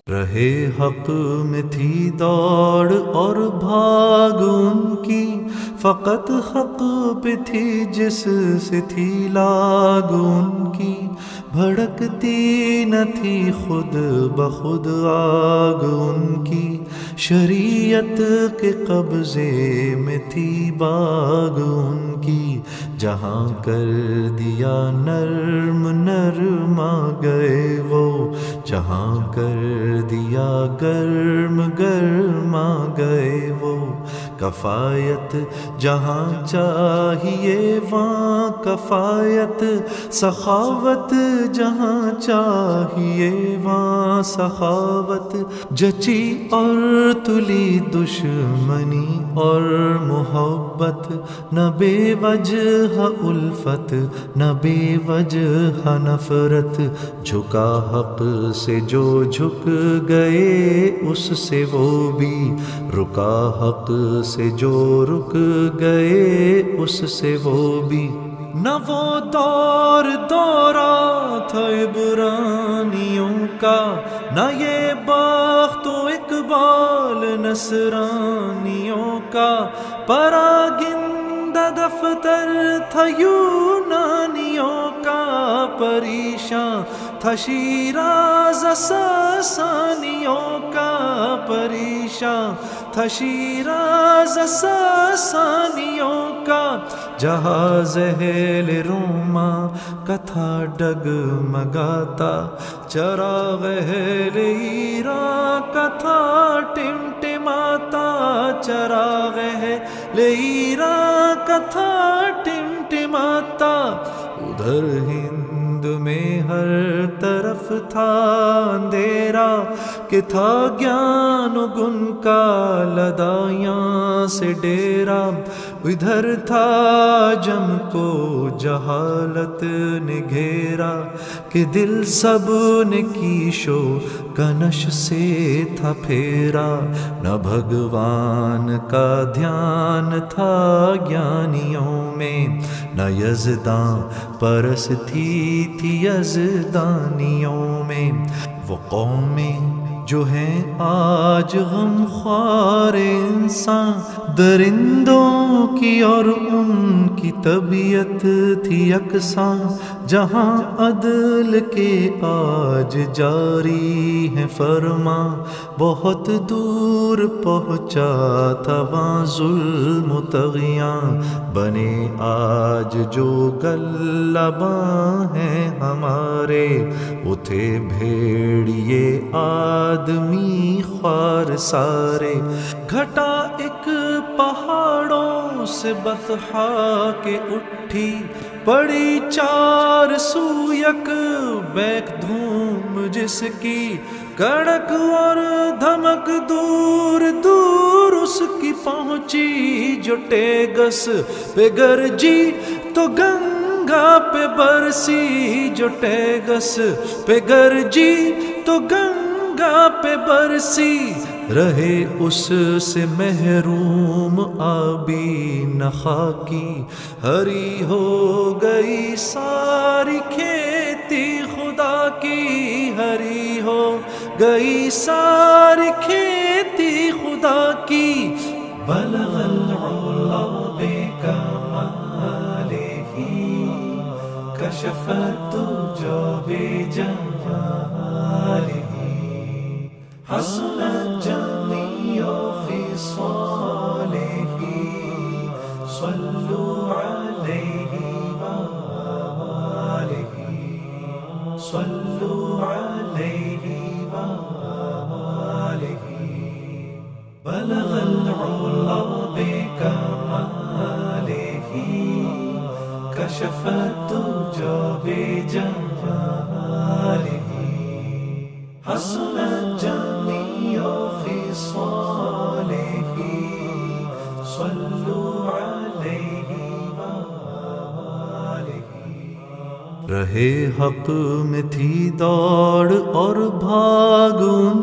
رہے حق میں تھی دوڑ اور بھاگ ان کی، فقط حق پہ تھی جس سے تھی لاگ ان کی، بھڑکتی نہ تھی خود بخود آگ ان کی، شریعت کے قبضے میں تھی باغ ان کی، جہاں کر دیا نرم نرما گئے وہ، جہاں کر دیا گرم گرما گئے وہ، کفایت جہاں چاہیے وہاں کفایت، سخاوت جہاں چاہیے وہاں سخاوت، جچی اور تلی دشمنی اور محبت، نہ بے وجہ الفت نہ بے وجہ نفرت، جھکا حق سے جو جھک گئے اس سے وہ بھی، رکا حق سے جو رک گئے اس سے وہ بھی، نہ وہ دور دورہ تھا عبرانیوں کا، نہ یہ بخت و اقبال نصرانیوں کا، پراگندہ دفتر تھا یونانیوں کا، پریشاں تھا شیراز ساسانیوں کا، پریشاں تھا شیراز ساسانیوں کا، جہاز اہل روما کا تھا ڈگمگاتا، چراغ اہل ایران کا تھا ٹمٹماتا، چراغ اہل ایران کا تھا ٹمٹماتا، ادھر ہند میں ہر طرف تھا اندھیرا، کہ تھا گیان و گن کا لدایاں سے ڈیرا، ادھر تھا جم کو جہالت نے گھیرا، کہ دل سب نے کیشو کنش سے تھا پھیرا، نہ بھگوان کا دھیان تھا گیانیوں میں، نہ یزداں پرستی تھی یزدانیوں میں، وہ قومیں جو ہیں آج غم خوار انسان، درندوں کی اور ان کی طبیعت تھی یکساں، جہاں عدل کے آج جاری ہیں فرمان، بہت دور پہنچا تھا وہاں ظلم و طغیاں، بنے آج جو غلباں ہیں ہمارے، اٹھے بھیڑیے آدمی خوار سارے، گھٹا ایک پہاڑوں سے بطحا کے اٹھی، پڑی چار سو یک بیک دھوم جس کی، کڑک اور دھمک دور دور اس کی پہنچی، جو ٹیگس پہ گرجی تو گنگا پہ برسی، جو ٹیگس پہ گرجی تو گنگا پہ برسی، رہے اس سے محروم آبی نخا کی، ہری ہو گئی ساری کھیتی خدا کی، ہری ہو گئی ساری کھیتی خدا کی، بلغ العلا بکمالہ کشف الدجى بجمالہ، حسنت جميع خصاله، صلوا عليه وآله، صلوا عليه وآله، بلغ العلا بكماله، كشف الدجى بجماله، حسنت جميع خصاله، صلوا عليه وآله۔ رہے حق میں تھی دوڑ اور بھاگ ان